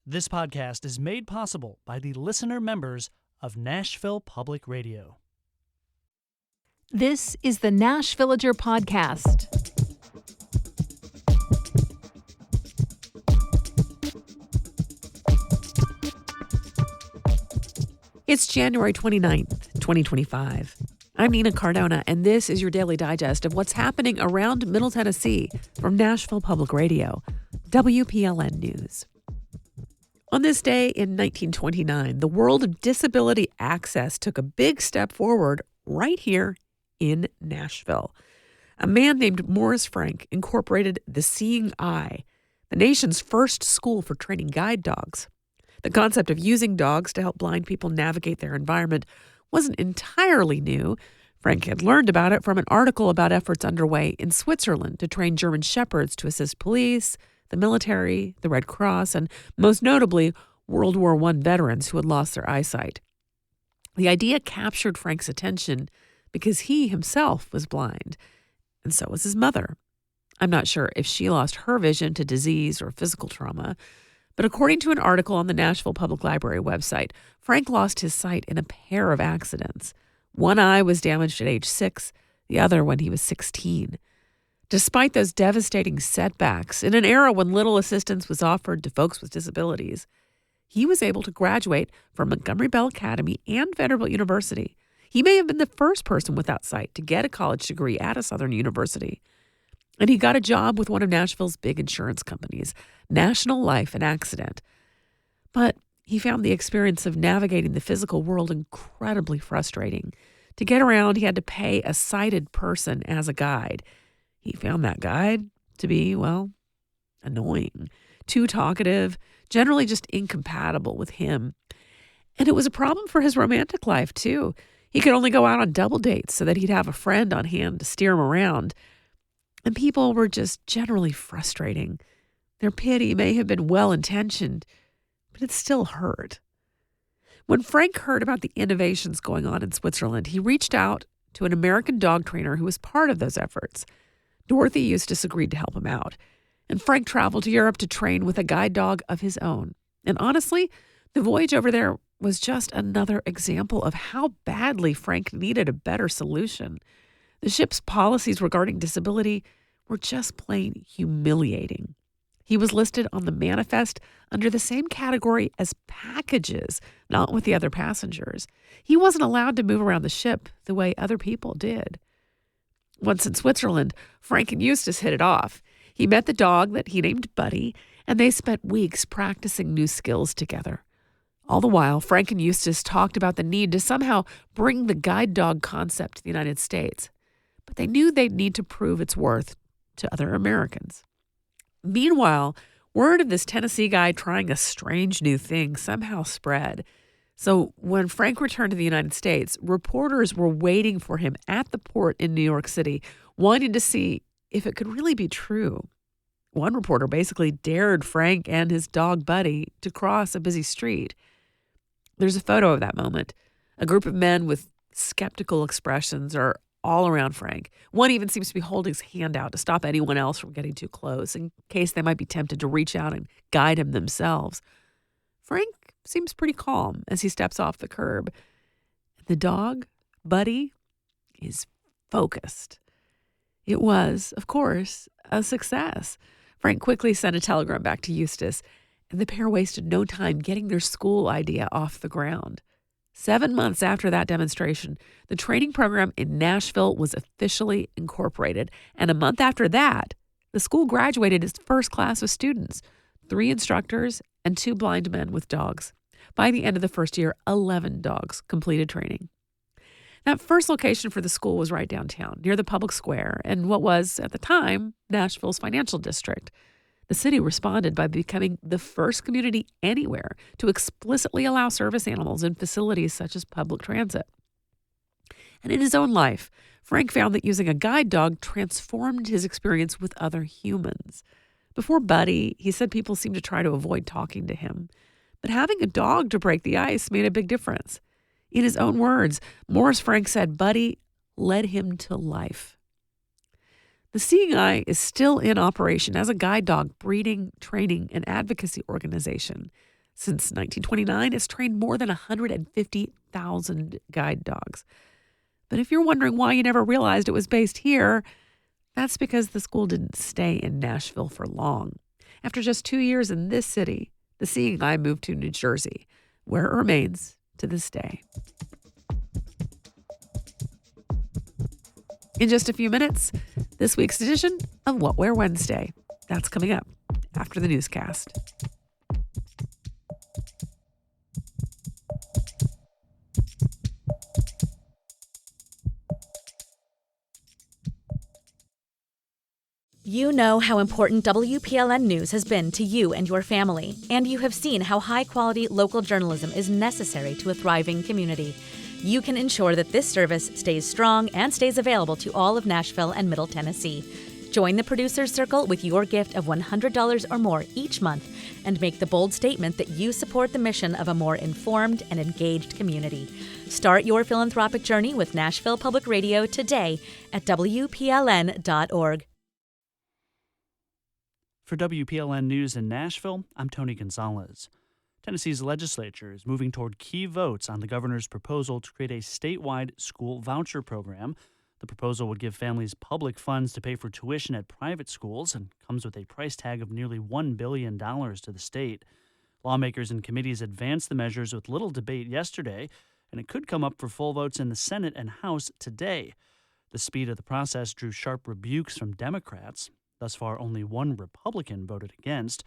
This podcast is made possible by the listener members of Nashville Public Radio. This is the Nashvillager Podcast. It's January 29th, 2025. I'm Nina Cardona, and this is your daily digest of what's happening around Middle Tennessee from Nashville Public Radio, WPLN News. On this day in 1929, the world of disability access took a big step forward right here in Nashville. A man named Morris Frank incorporated the Seeing Eye, the nation's first school for training guide dogs. The concept of using dogs to help blind people navigate their environment wasn't entirely new. Frank had learned about it from an article about efforts underway in Switzerland to train German shepherds to assist police, the military, the Red Cross, and most notably, World War I veterans who had lost their eyesight. The idea captured Frank's attention because he himself was blind, and so was his mother. I'm not sure if she lost her vision to disease or physical trauma, but according to an article on the Nashville Public Library website, Frank lost his sight in a pair of accidents. One eye was damaged at age 6, the other when he was 16. Despite those devastating setbacks, in an era when little assistance was offered to folks with disabilities, he was able to graduate from Montgomery Bell Academy and Vanderbilt University. He may have been the first person without sight to get a college degree at a Southern university. And he got a job with one of Nashville's big insurance companies, National Life and Accident. But he found the experience of navigating the physical world incredibly frustrating. To get around, he had to pay a sighted person as a guide. He found that guide to be, annoying, too talkative, generally just incompatible with him. And it was a problem for his romantic life, too. He could only go out on double dates so that he'd have a friend on hand to steer him around. And people were just generally frustrating. Their pity may have been well-intentioned, but it still hurt. When Frank heard about the innovations going on in Switzerland, he reached out to an American dog trainer who was part of those efforts. Dorothy Eustace agreed to help him out, and Frank traveled to Europe to train with a guide dog of his own. And honestly, the voyage over there was just another example of how badly Frank needed a better solution. The ship's policies regarding disability were just plain humiliating. He was listed on the manifest under the same category as packages, not with the other passengers. He wasn't allowed to move around the ship the way other people did. Once in Switzerland, Frank and Eustace hit it off. He met the dog that he named Buddy, and they spent weeks practicing new skills together. All the while, Frank and Eustace talked about the need to somehow bring the guide dog concept to the United States. But they knew they'd need to prove its worth to other Americans. Meanwhile, word of this Tennessee guy trying a strange new thing somehow spread. So when Frank returned to the United States, reporters were waiting for him at the port in New York City, wanting to see if it could really be true. One reporter basically dared Frank and his dog Buddy to cross a busy street. There's a photo of that moment. A group of men with skeptical expressions are all around Frank. One even seems to be holding his hand out to stop anyone else from getting too close in case they might be tempted to reach out and guide him themselves. Frank seems pretty calm as he steps off the curb. The dog, Buddy, is focused. It was, of course, a success. Frank quickly sent a telegram back to Eustace, and the pair wasted no time getting their school idea off the ground. 7 months after that demonstration, the training program in Nashville was officially incorporated. And a month after that, the school graduated its first class of students, 3 instructors and 2 blind men with dogs. By the end of the first year, 11 dogs completed training. That first location for the school was right downtown, near the public square, and what was, at the time, Nashville's financial district. The city responded by becoming the first community anywhere to explicitly allow service animals in facilities such as public transit. And in his own life, Frank found that using a guide dog transformed his experience with other humans. Before Buddy, he said people seemed to try to avoid talking to him. But having a dog to break the ice made a big difference. In his own words, Morris Frank said Buddy led him to life. The Seeing Eye is still in operation as a guide dog breeding, training, and advocacy organization. Since 1929, it's trained more than 150,000 guide dogs. But if you're wondering why you never realized it was based here, that's because the school didn't stay in Nashville for long. After just 2 years in this city, the Seeing Eye moved to New Jersey, where it remains to this day. In just a few minutes, this week's edition of What Wear Wednesday. That's coming up after the newscast. You know how important WPLN News has been to you and your family, and you have seen how high-quality local journalism is necessary to a thriving community. You can ensure that this service stays strong and stays available to all of Nashville and Middle Tennessee. Join the Producer's Circle with your gift of $100 or more each month and make the bold statement that you support the mission of a more informed and engaged community. Start your philanthropic journey with Nashville Public Radio today at WPLN.org. For WPLN News in Nashville, I'm Tony Gonzalez. Tennessee's legislature is moving toward key votes on the governor's proposal to create a statewide school voucher program. The proposal would give families public funds to pay for tuition at private schools and comes with a price tag of nearly $1 billion to the state. Lawmakers and committees advanced the measures with little debate yesterday, and it could come up for full votes in the Senate and House today. The speed of the process drew sharp rebukes from Democrats. Thus far, only one Republican voted against.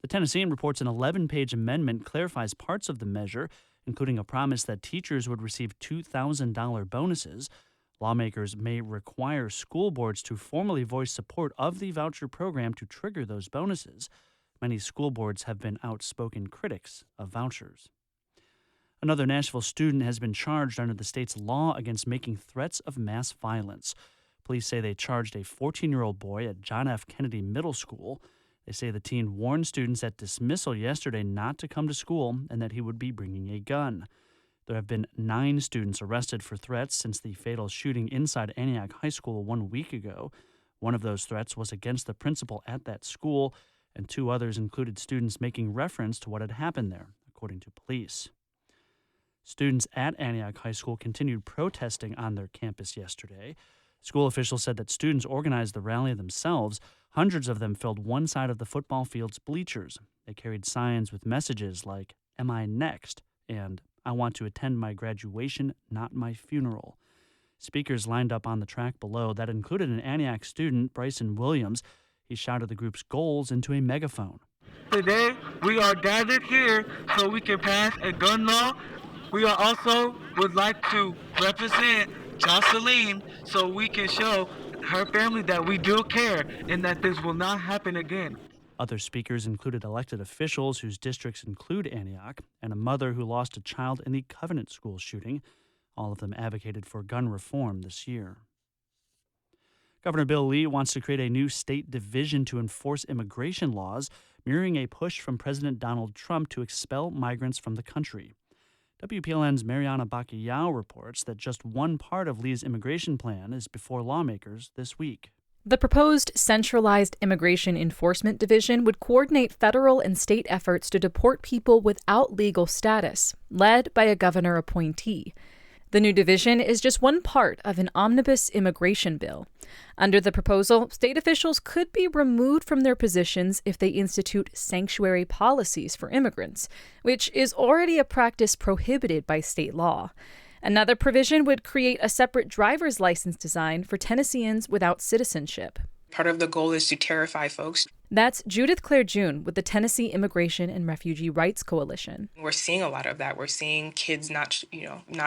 The Tennessean reports an 11-page amendment clarifies parts of the measure, including a promise that teachers would receive $2,000 bonuses. Lawmakers may require school boards to formally voice support of the voucher program to trigger those bonuses. Many school boards have been outspoken critics of vouchers. Another Nashville student has been charged under the state's law against making threats of mass violence. Police say they charged a 14-year-old boy at John F. Kennedy Middle School. They say the teen warned students at dismissal yesterday not to come to school and that he would be bringing a gun. There have been 9 students arrested for threats since the fatal shooting inside Antioch High School 1 week ago. One of those threats was against the principal at that school, and 2 others included students making reference to what had happened there, according to police. Students at Antioch High School continued protesting on their campus yesterday. School officials said that students organized the rally themselves. Hundreds of them filled one side of the football field's bleachers. They carried signs with messages like, "Am I next?" and "I want to attend my graduation, not my funeral." Speakers lined up on the track below that included an Antioch student, Bryson Williams. He shouted the group's goals into a megaphone. Today, we are gathered here so we can pass a gun law. We are also would like to represent Jocelyn so we can show her family that we do care and that this will not happen again. Other speakers included elected officials whose districts include Antioch and a mother who lost a child in the Covenant School shooting. All of them advocated for gun reform this year. Governor Bill Lee wants to create a new state division to enforce immigration laws, mirroring a push from President Donald Trump to expel migrants from the country. WPLN's Miriam reports that just one part of Lee's immigration plan is before lawmakers this week. The proposed centralized immigration enforcement division would coordinate federal and state efforts to deport people without legal status, led by a governor appointee. The new division is just one part of an omnibus immigration bill. Under the proposal, state officials could be removed from their positions if they institute sanctuary policies for immigrants, which is already a practice prohibited by state law. Another provision would create a separate driver's license design for Tennesseans without citizenship. Part of the goal is to terrify folks. That's Judith Claire June with the Tennessee Immigration and Refugee Rights Coalition. We're seeing a lot of that. We're seeing kids not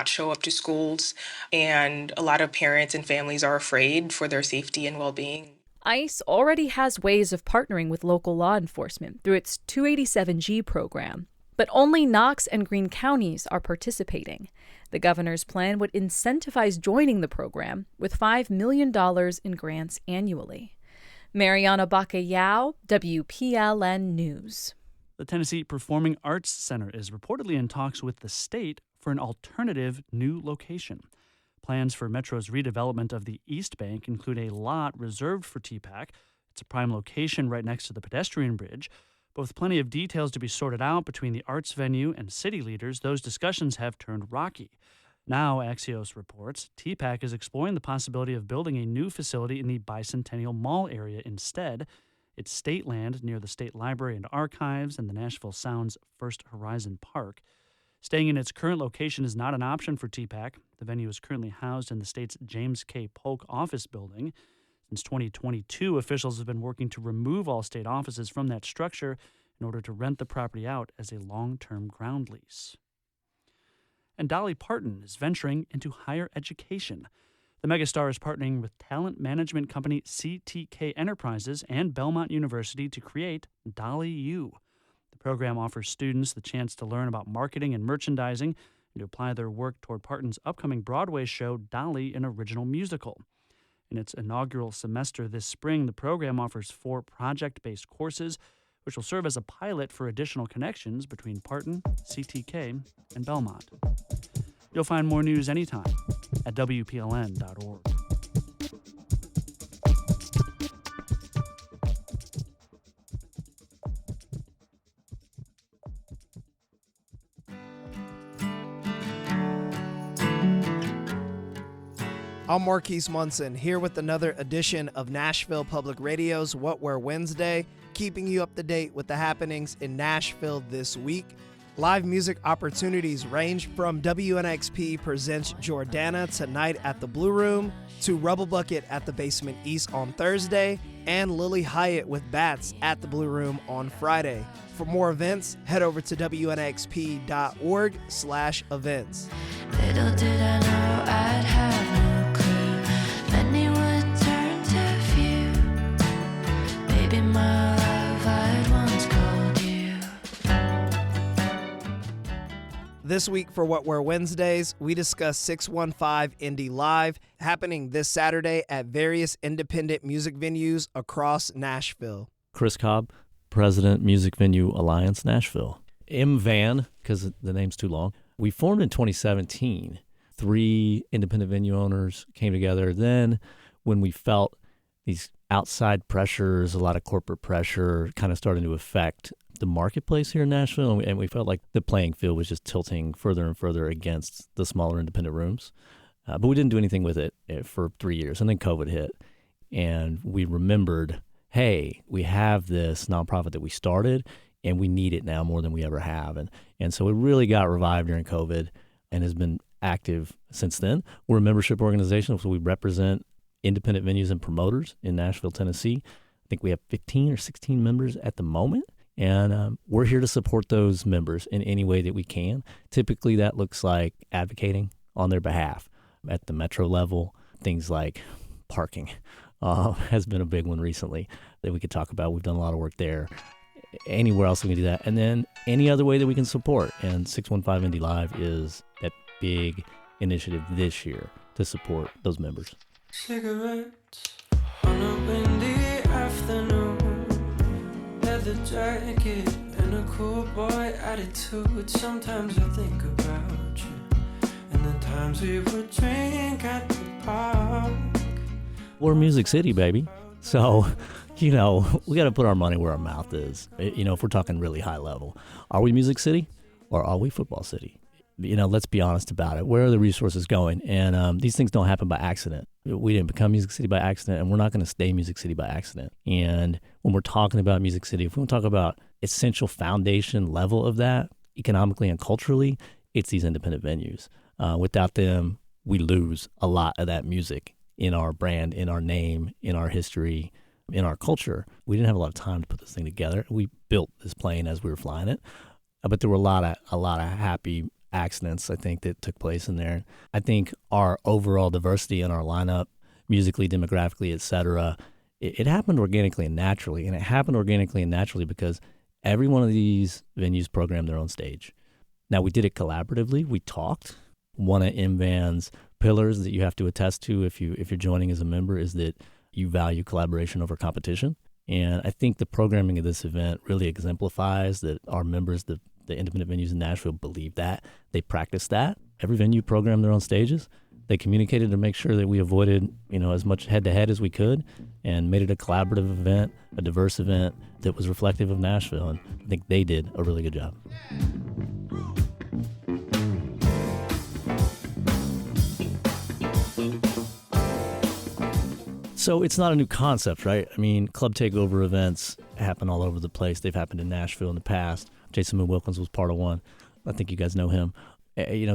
show up to schools, and a lot of parents and families are afraid for their safety and well-being. ICE already has ways of partnering with local law enforcement through its 287G program, but only Knox and Greene counties are participating. The governor's plan would incentivize joining the program with $5 million in grants annually. Mariana Bacallao, WPLN News. The Tennessee Performing Arts Center is reportedly in talks with the state for an alternative new location. Plans for Metro's redevelopment of the East Bank include a lot reserved for TPAC. It's a prime location right next to the pedestrian bridge. But with plenty of details to be sorted out between the arts venue and city leaders, those discussions have turned rocky. Now, Axios reports, TPAC is exploring the possibility of building a new facility in the Bicentennial Mall area instead. It's state land near the State Library and Archives and the Nashville Sound's First Horizon Park. Staying in its current location is not an option for TPAC. The venue is currently housed in the state's James K. Polk office building. Since 2022, officials have been working to remove all state offices from that structure in order to rent the property out as a long-term ground lease. And Dolly Parton is venturing into higher education. The megastar is partnering with talent management company CTK Enterprises and Belmont University to create Dolly U. The program offers students the chance to learn about marketing and merchandising and to apply their work toward Parton's upcoming Broadway show, Dolly, an original musical. In its inaugural semester this spring, the program offers 4 project-based courses, which will serve as a pilot for additional connections between Parton, CTK, and Belmont. You'll find more news anytime at WPLN.org. I'm Marquise Munson, here with another edition of Nashville Public Radio's What Where Wednesday, keeping you up to date with the happenings in Nashville this week. Live music opportunities range from WNXP presents Jordana tonight at the Blue Room, to Rubble Bucket at the Basement East on Thursday, and Lily Hyatt with Bats at the Blue Room on Friday. For more events, head over to WNXP.org/events. Little did I know I'd have no clue. Many would turn to view. Maybe my love I'd once called you. This week for What Were Wednesdays, we discuss 615 Indie Live, happening this Saturday at various independent music venues across Nashville. Chris Cobb, President, Music Venue Alliance, Nashville. MVAN, because the name's too long. We formed in 2017. 3 independent venue owners came together. Then when we felt these outside pressures, a lot of corporate pressure kind of starting to affect the marketplace here in Nashville, and we felt like the playing field was just tilting further and further against the smaller independent rooms. But we didn't do anything with it for 3 years, and then COVID hit. And we remembered, hey, we have this nonprofit that we started, and we need it now more than we ever have. And so it really got revived during COVID and has been active since then. We're a membership organization, so we represent independent venues and promoters in Nashville, Tennessee. I think we have 15 or 16 members at the moment, and we're here to support those members in any way that we can. Typically, that looks like advocating on their behalf at the metro level. Things like parking has been a big one recently that we could talk about. We've done a lot of work there. Anywhere else we can do that. And then any other way that we can support. And 615 Indie Live is that big initiative this year to support those members. Cigarettes on a windy afternoon, leather jacket and a cool boy attitude. Sometimes I think about you and the times we would drink at the park. We're Music City, baby. So, we got to put our money where our mouth is. If we're talking really high level, are we Music City or are we Football City? Let's be honest about it. Where are the resources going? And these things don't happen by accident. We didn't become Music City by accident, and we're not going to stay Music City by accident. And when we're talking about Music City, if we want to talk about essential foundation level of that, economically and culturally, it's these independent venues. Without them, we lose a lot of that music in our brand, in our name, in our history, in our culture. We didn't have a lot of time to put this thing together. We built this plane as we were flying it, but there were a lot of happy accidents, I think, that took place in there. I think our overall diversity in our lineup, musically, demographically, et cetera, it happened organically and naturally. And it happened organically and naturally because every one of these venues programmed their own stage. Now, we did it collaboratively. We talked. One of MVAN's pillars that you have to attest to if you're joining as a member is that you value collaboration over competition. And I think the programming of this event really exemplifies that our members, the independent venues in Nashville, believe that. They practice that. Every venue programmed their own stages. They communicated to make sure that we avoided, as much head-to-head as we could, and made it a collaborative event, a diverse event that was reflective of Nashville. And I think they did a really good job. So it's not a new concept, right? I mean, club takeover events happen all over the place. They've happened in Nashville in the past. Jason Moon Wilkins was part of one. I think you guys know him.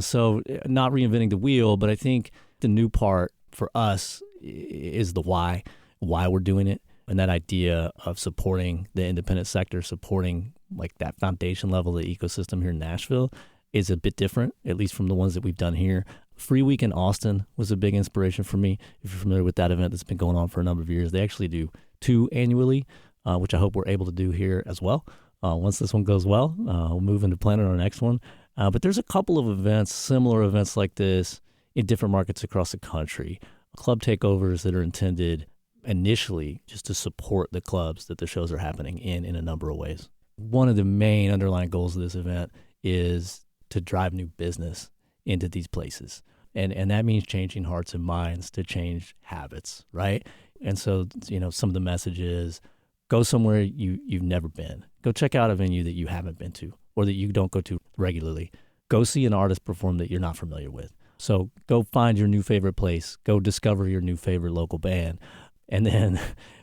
So not reinventing the wheel, but I think the new part for us is the why we're doing it. And that idea of supporting the independent sector, supporting like that foundation level of the ecosystem here in Nashville is a bit different, at least from the ones that we've done here. Free Week in Austin was a big inspiration for me. If you're familiar with that event that's been going on for a number of years, they actually do 2 annually, which I hope we're able to do here as well. Once this one goes well, we'll move into planning our next one. But there's a couple of events, similar events like this in different markets across the country. Club takeovers that are intended initially just to support the clubs that the shows are happening in a number of ways. One of the main underlying goals of this event is to drive new business into these places. And that means changing hearts and minds to change habits, right? And so, some of the message is go somewhere you've never been. Go check out a venue that you haven't been to or that you don't go to regularly. Go see an artist perform that you're not familiar with. So go find your new favorite place. Go discover your new favorite local band. And then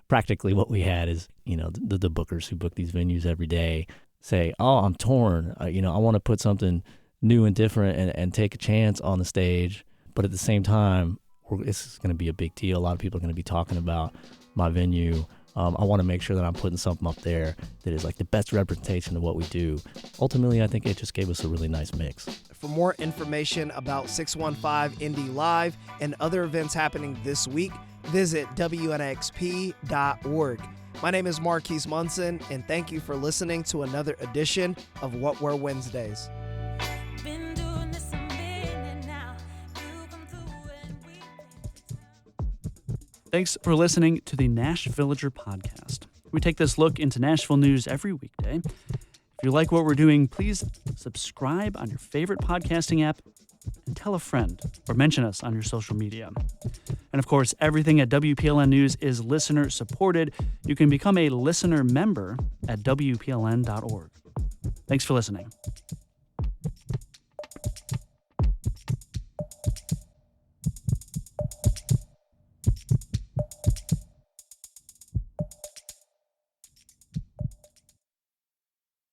practically what we had is, the bookers who book these venues every day say, oh, I'm torn. I want to put something new and different and take a chance on the stage. But at the same time, this is going to be a big deal. A lot of people are going to be talking about my venue. I want to make sure that I'm putting something up there that is like the best representation of what we do. Ultimately, I think it just gave us a really nice mix. For more information about 615 Indie Live and other events happening this week, visit WNXP.org. My name is Marquise Munson, and thank you for listening to another edition of What Were Wednesdays. Thanks for listening to the Nash Villager podcast. We take this look into Nashville news every weekday. If you like what we're doing, please subscribe on your favorite podcasting app and tell a friend or mention us on your social media. And of course, everything at WPLN News is listener supported. You can become a listener member at WPLN.org. Thanks for listening.